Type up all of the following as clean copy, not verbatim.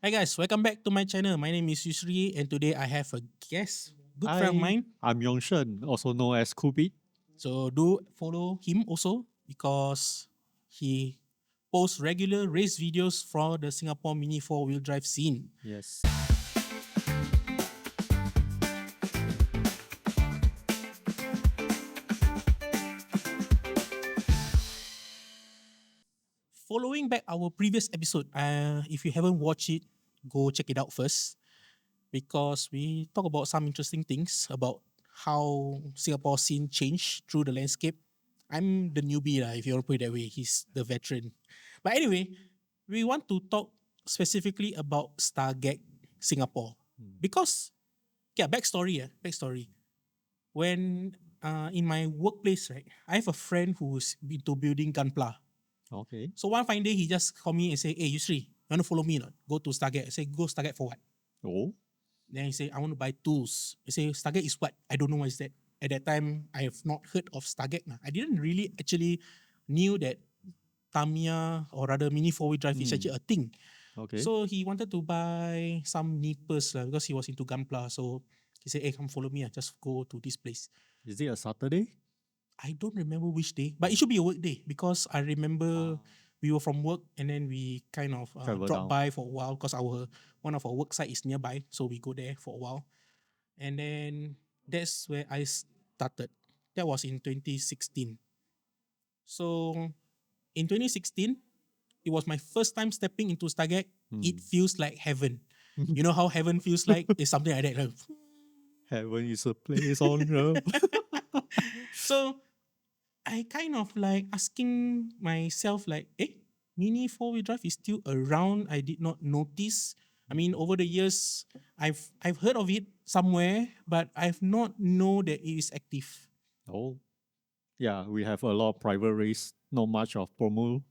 Hi guys, welcome back to my channel. My name is Yusry and today I have a guest, good friend of Hi, mine. I'm Yong Sheng, also known as Coolbeat. So do follow him also because he posts regular race videos for the Singapore Mini 4-wheel drive scene. Yes. Following back our previous episode, if you haven't watched it, go check it out first because we talk about some interesting things about how Singapore scene changed through the landscape. I'm the newbie, lah, if you want to put it that way. He's the veteran. But anyway, we want to talk specifically about Stargek Singapore. Because, yeah, backstory. When in my workplace, right, I have a friend who's into building gunpla. Okay. So one fine day, he just called me and say, "Hey, Yusri, you want to follow me or not? Go to Stargate." I say, "Go Stargate for what?" Oh, Then he say, "I want to buy tools." I say, "Stargate is what?" I don't know what is that. At that time, I have not heard of Stargate. I didn't really actually knew that Tamiya or rather Mini 4-wheel drive is actually a thing. okay. So he wanted to buy some nippers because he was into gunpla. So he said, "Hey, come follow me. Just go to this place." Is it a Saturday? I don't remember which day, but it should be a work day because I remember we were from work and then we kind of Travel dropped down. by for a while because our one of our work site is nearby, so we go there for a while, and then that's where I started. That was in 2016. So in 2016, it was my first time stepping into Stargate. It feels like heaven. You know how heaven feels like? It's something like that. Like, Heaven is a place on earth. so I kind of like asking myself like, Mini 4-wheel drive is still around. I did not notice. I mean, over the years, I've heard of it somewhere, but I've not know that it is active. Oh, yeah, we have a lot of private race, not much of promo.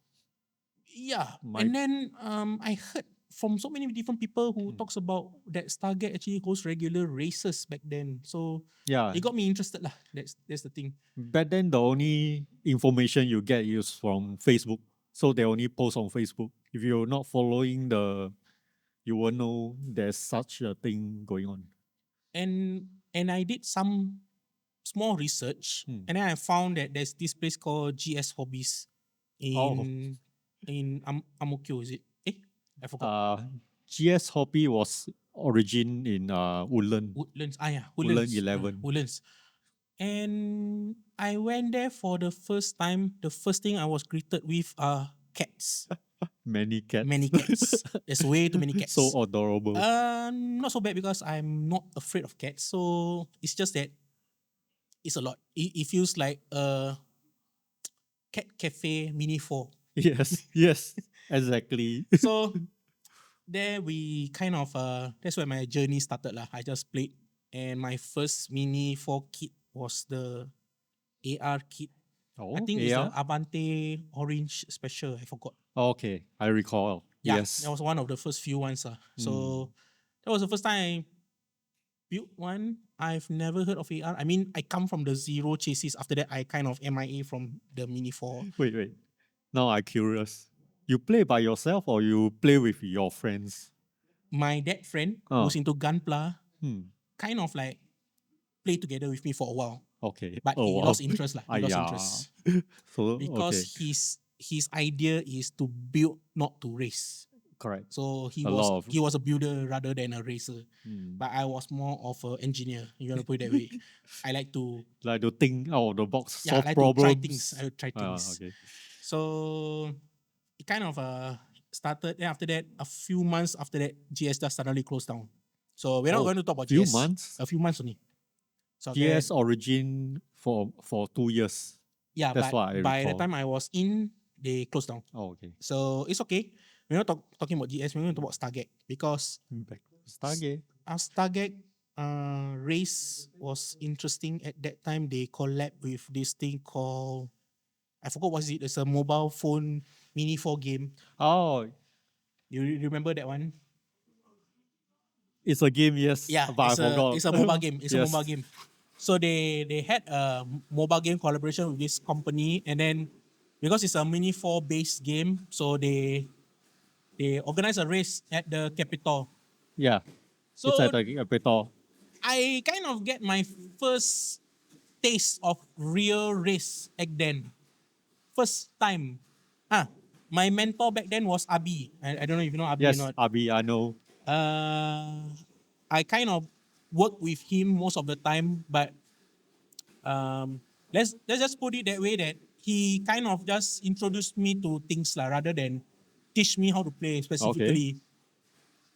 Yeah, My and then I heard from so many different people who talks about that Stargate actually hosts regular races back then. So yeah, it got me interested lah. That's the thing. back then the only information you get is from Facebook. So they only post on Facebook. If you're not following you won't know there's such a thing going on. And I did some small research, and then I found that there's this place called GS Hobbies Oh, in Amokyo. Is it? I forgot. uh, GS Hobby was origin in Woodlands. Yeah, Woodland Woodlands. 11. Woodlands. And I went there for the first time. The first thing I was greeted with are cats. Many cats. Many cats. There's way too many cats. So adorable. Not so bad because I'm not afraid of cats. So it's just that it's a lot. It feels like a cat cafe mini 4. Yes, yes, exactly. So there we kind of that's where my journey started lah. I just played, and my first mini 4 kit was the AR kit. I Oh, think it's the yeah. Avante Orange Special. I forgot. Okay, I recall. Yeah, that Yes. was one of the first few ones. So that was the first time I built one. I've never heard of AR. I mean, I come from the zero chassis. After that, I kind of MIA from the Mini 4. Wait. Now I'm curious. You play by yourself or you play with your friends? My dad friend Oh, who's into gunpla hmm. kind of like played together with me for a while. Okay. But Oh, he wow. lost interest lah. He lost Yeah. interest So, because okay. his idea is to build, not to race. Correct. So he A was lot of. he was a builder rather than a racer. Hmm. But I was more of an engineer. You want to put it that way. I like to Like to think out of the box, I solve like to try things. I problems. like to try things. Okay. So it kind of started. Then after that, a few months after that, GS just suddenly closed down. So we're not Oh, going to talk about few GS. months. A few months only. So that GS origin for 2 years. yeah, That's but what I by the recall. time I was in, they closed down. Oh, okay. So it's okay. We're not talking about GS. We're going to talk about Stargate because Back to Stargate. our Stargate race was interesting at that time. They collab with this thing called, I forgot what is it. It's a mobile phone mini 4 game. Oh, You remember that one? it's a game, yes, Yeah, but I forgot. it's a mobile game. It's a mobile Yes. game. So they had a mobile game collaboration with this company, and then because it's a mini 4 based game, so they they organized a race at the Capitol. Yeah. So It's at the Capital. I kind of get my first taste of real race back then. First time. My mentor back then was Abi. I don't know if you know Abi or Yes, not. Abi, I know. I kind of work with him most of the time, but let's just put it that way that he kind of just introduced me to things lah, rather than teach me how to play specifically.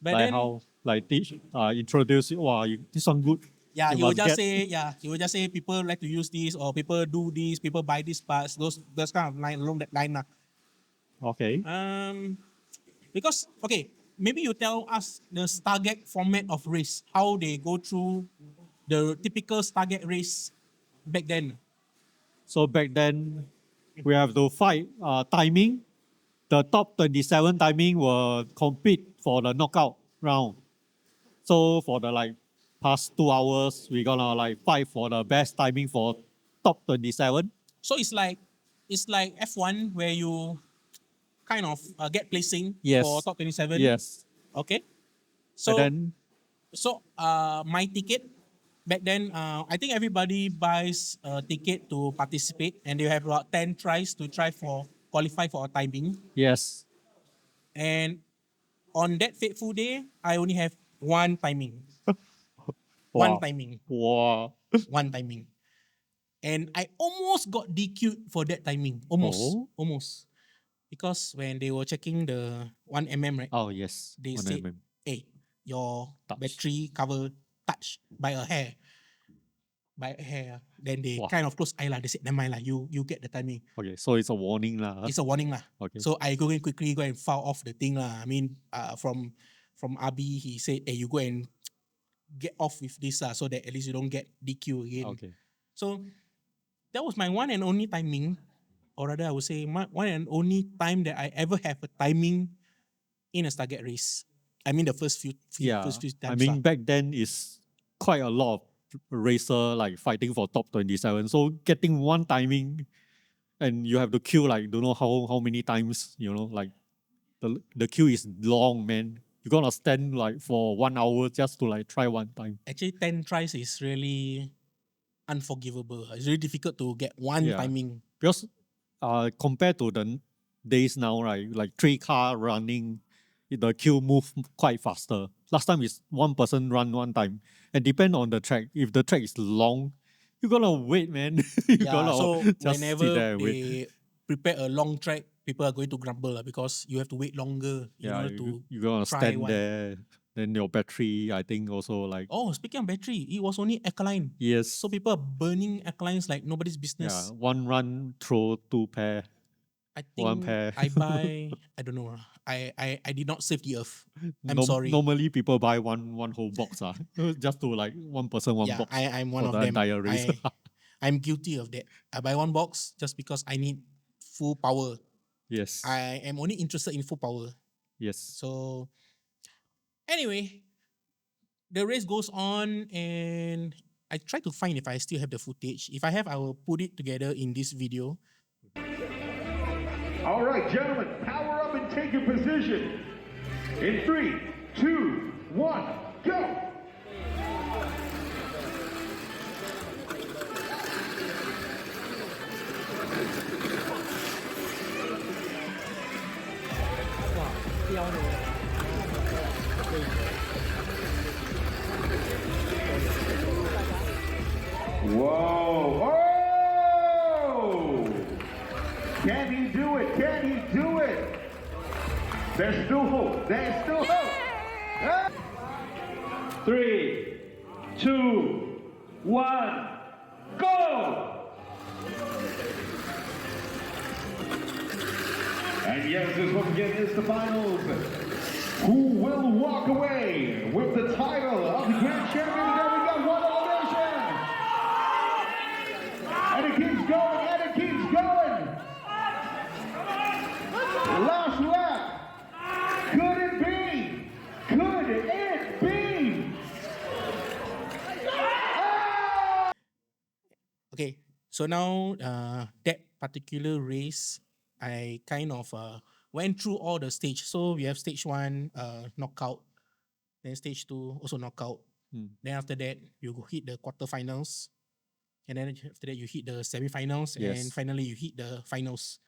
But Like then how, like teach, introduce it. Wow, this one good. yeah, You he would must just get. say he would just say people like to use this or people do this, people buy these parts, those kind of line along that line lah. Okay. Because okay, maybe you tell us the Stargek format of race, how they go through the typical Stargek race back then. So back then, we have to fight timing. The top 27 timing will compete for the knockout round. So for the like past 2 hours, we're gonna like fight for the best timing for top 27. So it's like F1 where you kind of get placing for Yes. top 27. Yes. Okay. And So then my ticket back then, I think everybody buys a ticket to participate, and they have about 10 tries to try for qualify for a timing. yes. And on that fateful day, I only have one timing. One Wow. timing. Wow. One timing. And I almost got DQ'd for that timing. Almost. Oh. Almost. Because when they were checking the 1mm, right? Oh yes. They 1 said, mm. hey, your Touch. battery cover touched by a hair. By a hair. Then they Wow. kind of close eye lah. They said, never mind lah, you get the timing. Okay, so it's a warning lah. It's a warning lah. Okay. So I go in quickly, go and file off the thing lah. I mean, from Abi, he said, hey, you go and get off with this lah, so that at least you don't get DQ again. Okay. So that was my one and only timing, or rather I would say my one and only time that I ever have a timing in a Stargate race. I mean the first few Yeah. times. I mean back then is quite a lot of racer like fighting for top 27. So getting one timing and you have to queue like don't know how many times, like the queue is long, man. You're gonna stand like for 1 hour just to like try one time. Actually 10 tries is really unforgivable. It's really difficult to get one Yeah. timing. Because compared to the days now, right, like 3 car running, the queue move quite faster. Last time is one person run one time, and depend on the track. If the track is long, you're gonna wait, man. You're gonna So just sit whenever there and wait. they prepare a long track, people are going to grumble because you have to wait longer in Yeah, order to you're gonna try stand one. there. Then your battery, I think also like Oh, speaking of battery, it was only alkaline. yes. So people are burning alkalines like nobody's business. Yeah, one run throw 2 pair. I One think pair. I buy, I don't know. I did not save the earth. I'm sorry. Normally people buy one whole box just to like one person one Yeah, box. I'm one for of the them. entire race. I'm guilty of that. I buy one box just because I need full power. Yes. I am only interested in full power. Yes. So anyway, the race goes on and I try to find if I still have the footage. If I have, I will put it together in this video. All right, gentlemen, power up and take your position. In 3, 2, 1, go! Whoa! Oh! Can he do it? Can he do it? There's still hope. There's still hope. Ah! 3, 2, 1, go! And yes, this once again is the finals. Who will walk away with the title of the Grand Champion? There we got one elimination. And it keeps going, and it keeps going. Last lap. Could it be? Could it be? Ah! Okay, so now that particular race, I kind of went through all the stage. So we have stage 1, knockout. Then stage 2, also knockout. Then after that, you go hit the quarterfinals. And then after that, you hit the semifinals. Yes. And finally, you hit the finals.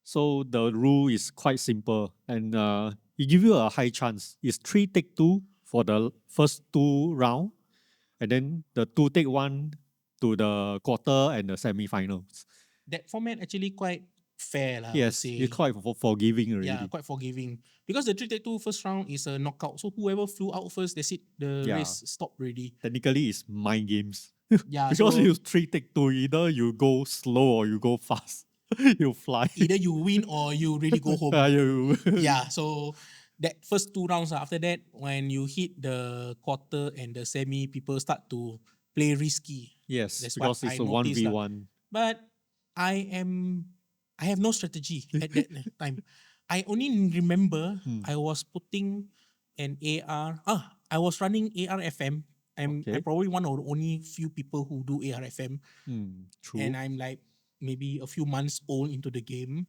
So the rule is quite simple, and it give you a high chance. It's 3 take 2 for the first 2 round, and then the 2 take 1 to the quarter and the semi-finals. That format actually quite fair, I would Yes, say. it's quite forgiving already. Yeah, quite forgiving. Because the 3-2 first round is a knockout. So whoever flew out first, that's it. The Yeah. race stopped already. Technically, it's mind games. Yeah, Because so you 3 take 2, either you go slow or you go fast. You fly. either you win or you really go home. Yeah, so that first 2 rounds, after that, when you hit the quarter and the semi, people start to play risky. Yes, That's because what it's I a noticed 1v1. But I have no strategy at that time. I only remember I was putting an AR. I was running AR FM. I'm Okay. probably one of the only few people who do AR FM. True. And I'm like maybe a few months old into the game.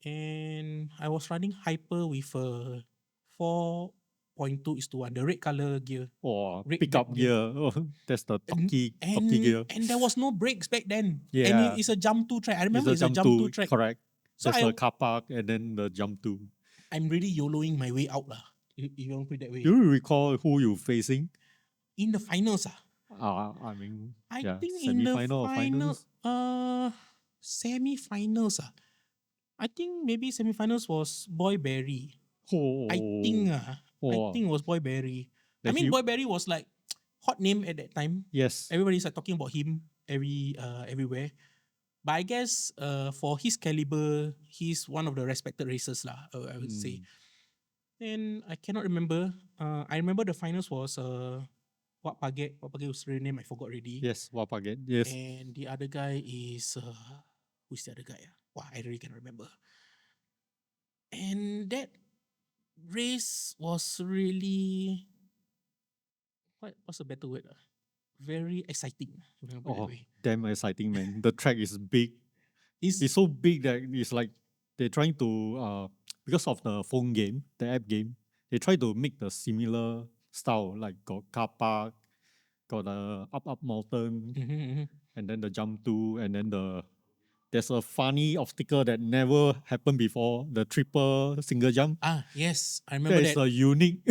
And I was running hyper with a 4.2:1, the red color gear. Or Red pickup back gear. Oh, that's the Toki gear. And there was no brakes back then. And Yeah. it's a jump 2 track. I remember it's a jump jump 2 to, track. correct. So There's a car park and then the jump to. I'm really YOLOing my way out lah. If you want to put it that way. Do you recall who you facing? In the finals, I mean, I yeah, think in the semi-final or finals? semi-finals. I think maybe semi-finals was Boy Berry. Oh, I think it was Boy Berry. I mean, Boy Berry was like hot name at that time. Yes. Everybody's like talking about him everywhere. But I guess for his caliber, he's one of the respected racers lah. I would say. And I cannot remember. I remember the finals was Wat Paget. Wat Paget was the name I forgot already. Yes, Wapaget. Yes. And the other guy is who's the other guy? Wow, I really can't remember. And that race was really what's a better word? Very exciting. if I put it that Oh, way. damn exciting, man. The track is big. It's It's so big that it's like they're trying to because of the phone game, the app game, they try to make the similar style, like got car park, got a up mountain, and then the jump to, and then there's a funny obstacle that never happened before, the triple single jump. yes, I remember That is that. a unique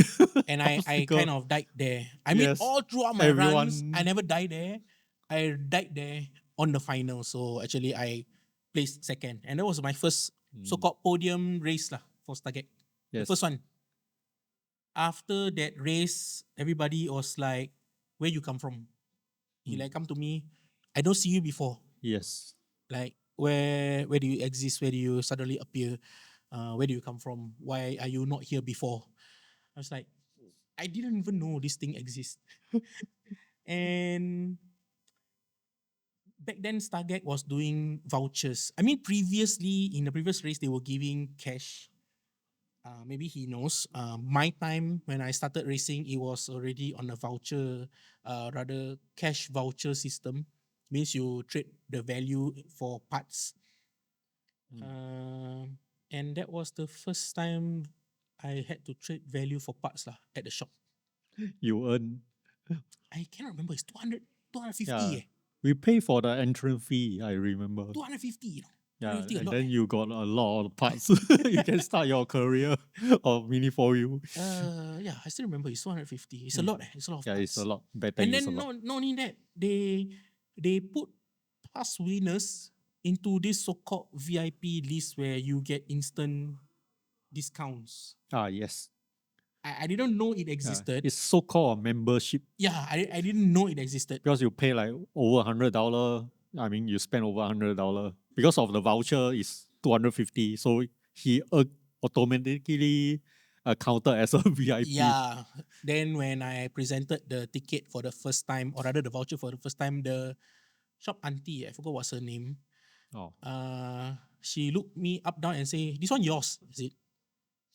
And I obstacle. kind of died there. I mean, Yes, all throughout my runs, everyone- I never died there. I died there on the final. So actually, I placed second. And that was my first so-called podium race lah for Stargek. The Yes. first one. After that race, everybody was like, where you come from? He like come to me. I don't see you before. Yes. Like, where do you exist? Where do you suddenly appear? Where do you come from? Why are you not here before? I was like, I didn't even know this thing exists. And back then, Stargek was doing vouchers. I mean, previously, in the previous race, they were giving cash. Maybe he knows. My time, when I started racing, it was already on a voucher, rather cash voucher system. Means you trade the value for parts. And that was the first time I had to trade value for parts lah at the shop. You earn. I cannot remember. It's 250 Yeah. We pay for the entrance fee, I remember. 250, you know. Yeah, 250 a and lot, then you got a lot of parts. You can start your career of Mini4WD. Yeah, I still remember. It's 250. It's a lot. It's a lot of Yeah, parts. it's a lot. Better And is a then lot. not only that, they put past winners into this so-called VIP list where you get instant discounts. Yes. I didn't know it Yeah, existed. it's so-called a membership Yeah, I didn't know it existed. because you pay like over $100. I mean, you spend over $100 because of the voucher is 250. So he automatically counted as a VIP. Yeah. Then when I presented the ticket for the first time, or rather the voucher for the first time, the shop auntie, I forgot what's her name. Oh, She looked me up down and say, "This one yours, is it?"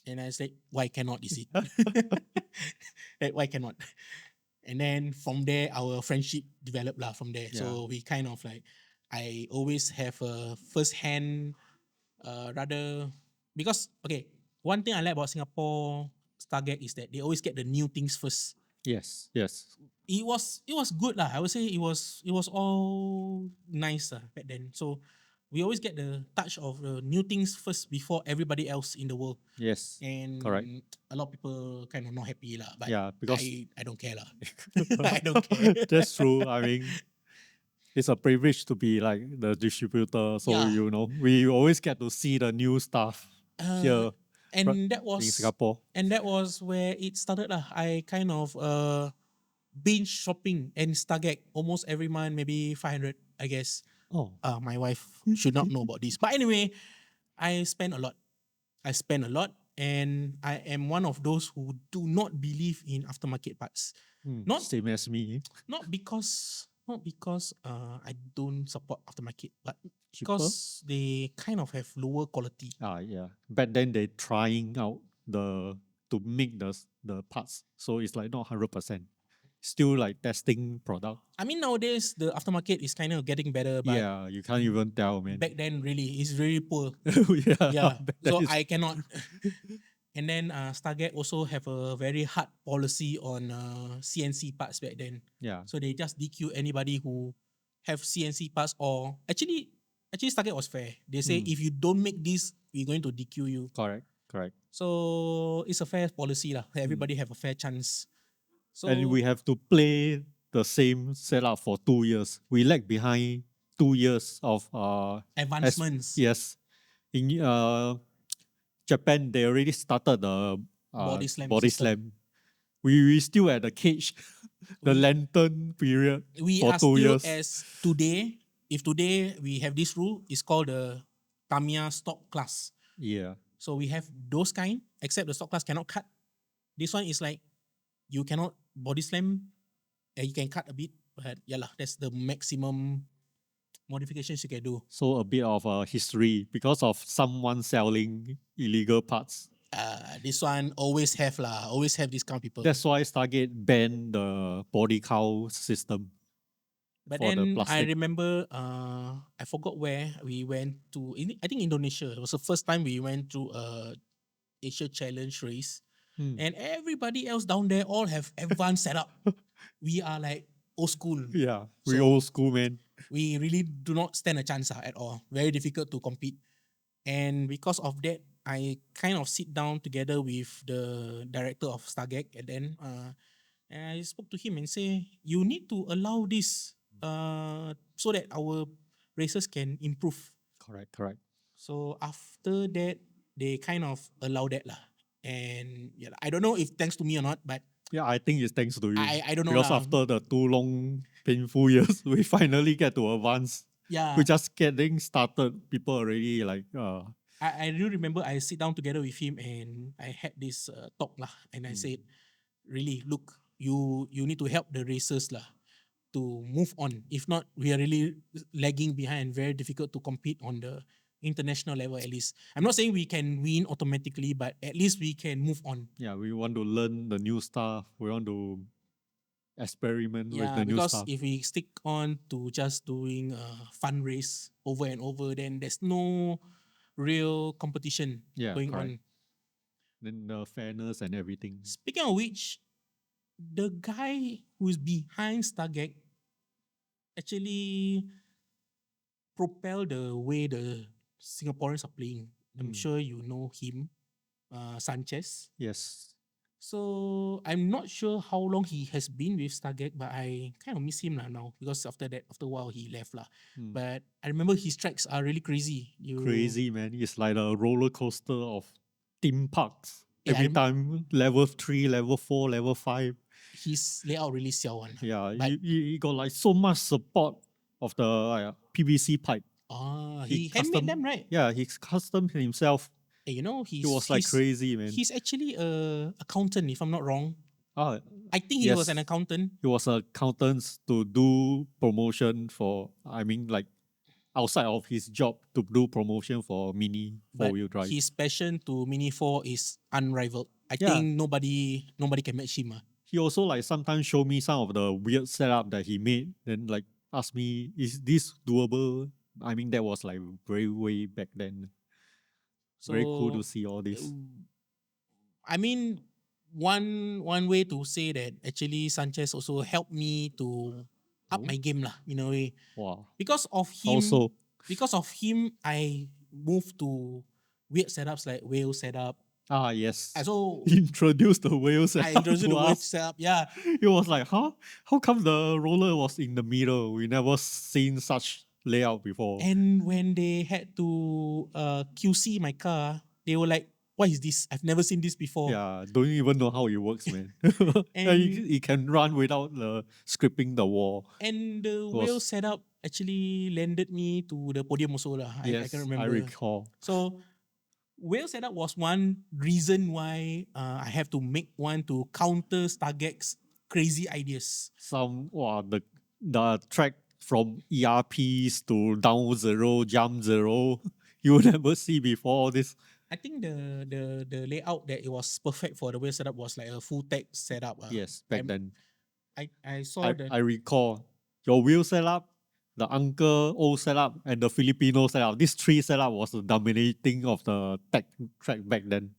And I said, "Why cannot, is it?" Like, why cannot? And then from there, our friendship developed lah from there. So we kind of like, I always have a first-hand, rather because okay, one thing I like about Singapore Stargek is that they always get the new things first. Yes, yes. It was good lah. I would say it was all nice back then. So we always get the touch of the new things first before everybody else in the world. Yes. And Correct. a lot of people kind of not happy lah. But Yeah, because I don't care lah. I don't care. that's true. I mean, it's a privilege to be like the distributor. So Yeah. you know, we always get to see the new stuff here And that in was Singapore. where it started lah. I kind of binge shopping and Stargek almost every month, maybe 500, I guess. Oh, My wife should not know about this. But anyway, I spend a lot. And I am one of those who do not believe in aftermarket parts. Not same as me. not because I don't support aftermarket, but because they kind of have lower quality. Yeah. Back then they trying out to make the parts, so it's like not 100%. Still like testing product. I mean nowadays the aftermarket is kind of getting better, but Yeah, you can't even tell, man. back then really it's really poor. yeah. Yeah, back so then I cannot. And then Stargate also have a very hard policy on CNC parts back then. yeah. So they just DQ anybody who have CNC parts, or actually Stargate was fair. They say if you don't make this, we're going to DQ you. Correct. So it's a fair policy lah. Everybody have a fair chance. So And we have to play the same setup for 2 years. We lag behind 2 years of advancements. yes. In Japan, they already started the Body slam body system. slam. We still at the cage, the lantern period We for are 2 still years. as today. If today we have this rule, it's called the Tamiya stock class. Yeah. So we have those kind, except the stock class cannot cut. This one is like you cannot body slam, and you can cut a bit, but yeah lah, that's the maximum modifications you can do. So a bit of a history because of someone selling illegal parts. This one always have this kind of people. That's why Stargate banned the body cowl system. But for the then I plastic. remember, I forgot where we went to. I think Indonesia. It was the first time we went to a Asia Challenge race, and everybody else down there all have advanced setup. We are like old school. Yeah, we So- old school, man. We really do not stand a chance at all. Very difficult to compete. And because of that, I kind of sit down together with the director of Stargek, and then I spoke to him and say, you need to allow this so that our races can improve. Correct. So after that, they kind of allow that lah. And yeah, I don't know if thanks to me or not, but Yeah, I think it's thanks to you. I don't know Because lah. after the 2 long, painful years, we finally get to advance. Yeah, We're just getting started. People already like, I do remember I sit down together with him and I had this talk lah, and I said, really, look, you need to help the racers lah to move on. If not, we are really lagging behind. Very difficult to compete on the international level. At least I'm not saying we can win automatically, but at least we can move on. yeah, we want to learn the new stuff. We want to experiment with Yeah, the new because stuff. if we stick on to just doing a fun race over and over, then there's no real competition Yeah, going correct. on. Then the fairness and everything. Speaking of which, the guy who's behind Stargate actually propel the way the Singaporeans are playing. I'm sure you know him, Sanchez. Yes. So I'm not sure how long he has been with Stargate, but I kind of miss him now because after a while he left lah. But I remember his tracks are really crazy. Crazy, man. It's like a roller coaster of theme parks. Yeah, Every time, level 3, level 4, level 5. His layout really siao one. Yeah, But- you got like so much support of the PVC pipe. He handmade custom- them, right? Yeah, he custom himself. You know, It was like crazy, man. He's actually a accountant, if I'm not wrong. Ah, I think he was Yes. an accountant. he was an accountant to do promotion for, like outside of his job to do promotion for Mini But 4-wheel drive. his passion to Mini4 is unrivaled. I Yeah. think nobody can match him. He also like sometimes show me some of the weird setup that he made. Then like ask me, is this doable? I mean, that was like very way back then. Very cool to So see all this. I mean, one way to say that actually Sanchez also helped me to up Oh. my game lah in a way. Wow. Because of Also, him, I moved to weird setups like whale setup. yes. So Introduce the whale setup I introduced to the whale us. setup. Yeah, It was like, huh? How come the roller was in the middle? We never seen such layout before. and when they had to QC my car, they were like, "What is this? I've never seen this before." Yeah, don't even know how it works, man. And it can run without scraping the wall. and the Was- whale setup actually landed me to the podium also lah. I Yes, can I remember. recall. So whale setup was one reason why I have to make one to counter Stargek's crazy ideas. The track from ERPs to down zero, jump zero, you will never see before this. I think the layout that it was perfect for the whale setup was like a full tech setup. Yes, back then. I saw I recall your wheel setup, the uncle old setup, and the Filipino setup. These three setup was the dominating of the tech track back then.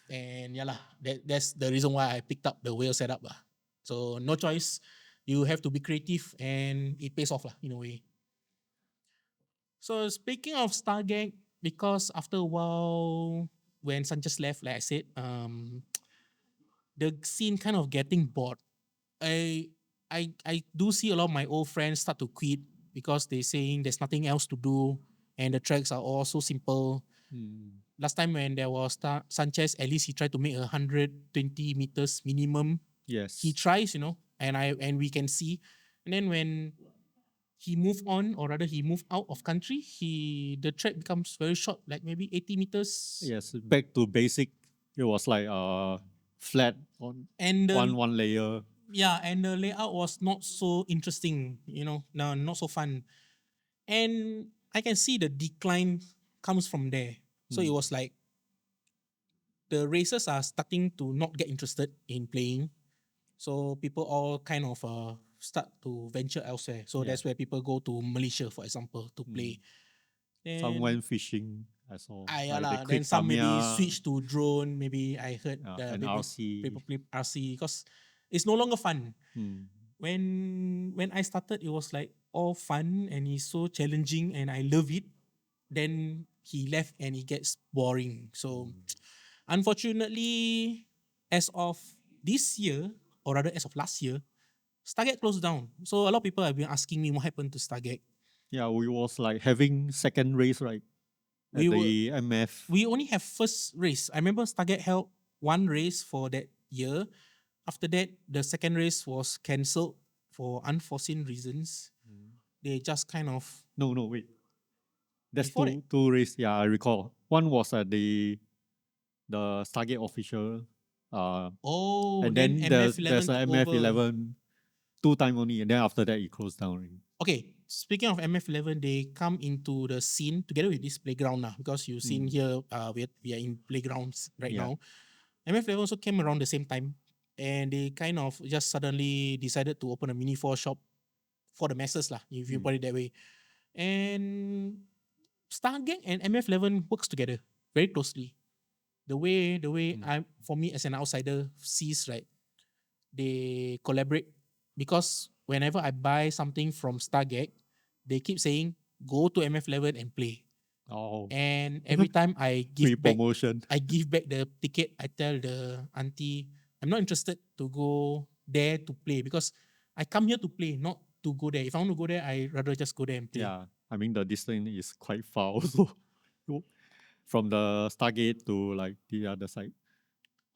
and yeah lah, that's the reason why I picked up the whale setup lah. So no choice, you have to be creative and it pays off lah in a way. So speaking of Stargate, because after a while when Sanchez left, like I said, the scene kind of getting bored. I do see a lot of my old friends start to quit because they saying there's nothing else to do and the tracks are all so simple. Last time when there was Sanchez, at least he tried to make 120 meters minimum. Yes. He tries, and we can see. And then when he moved on, or rather he moved out of country, the track becomes very short, like maybe 80 meters. Yes, back to basic. It was like flat on And one layer. yeah, and the layout was not so interesting, no, not so fun. And I can see the decline comes from there. So it was like the racers are starting to not get interested in playing. So people all kind of start to venture elsewhere. So that's where people go to Malaysia, for example, to play. Some Then, went fishing. I saw. yeah Like lah, they then quit some maybe Tamiya, switch to drone. Maybe I heard and maybe RC. people play RC because it's no longer fun. When I started, it was like all fun and it's so challenging and I love it. Then he left and it gets boring. So unfortunately, as of this year, or rather as of last year, Stargate closed down. So a lot of people have been asking me what happened to Stargate. Yeah, we was like having second race, right? At the MF. We only have first race. I remember Stargate held one race for that year. After that, the second race was cancelled for unforeseen reasons. They just kind of No, wait. That's Before two race. Yeah, I recall. One was at the Stargate official. And then MF11 there's a took over. MF11 2 time only, and then after that it closed down. Already. Okay, speaking of MF11, they come into the scene together with this playground now because you've seen here we are in playgrounds right now. MF11 also came around the same time, and they kind of just suddenly decided to open a Mini4 shop for the masses lah, if you put it that way. And Stargate and MF11 works together very closely. The way for me as an outsider sees, right, they collaborate because whenever I buy something from Stargate, they keep saying go to MF11 and play. Oh. And every time I give Free back, promotion. I give back the ticket. I tell the auntie I'm not interested to go there to play because I come here to play, not to go there. If I want to go there, I rather just go there and play. Yeah, I mean the distance is quite far also. From the Stargate to like the other side.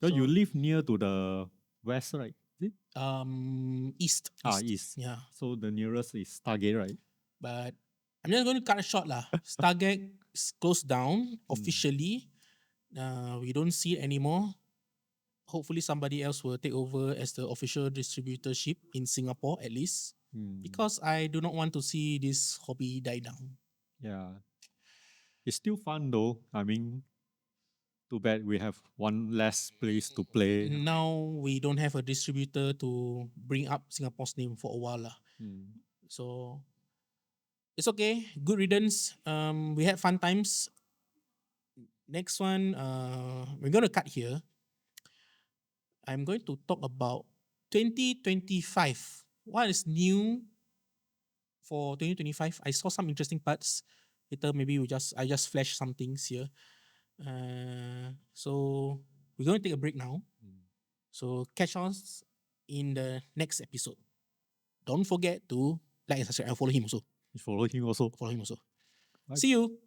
So you live near to the west, right? Is it? East. East. Yeah. So the nearest is Stargate, right? But I'm just going to cut it short lah. Stargate is closed down officially. We don't see it anymore. Hopefully somebody else will take over as the official distributorship in Singapore at least. Because I do not want to see this hobby die down. Yeah. It's still fun though. I mean, too bad we have one less place to play. Now we don't have a distributor to bring up Singapore's name for a while lah. So it's okay. Good riddance. We had fun times. next one, we're gonna cut here. I'm going to talk about 2025. What is new for 2025? I saw some interesting parts. Later, maybe I just flash some things here. So we're going to take a break now. So catch us in the next episode. Don't forget to like and subscribe and follow him also. You follow him also. Follow him also. Bye. See you.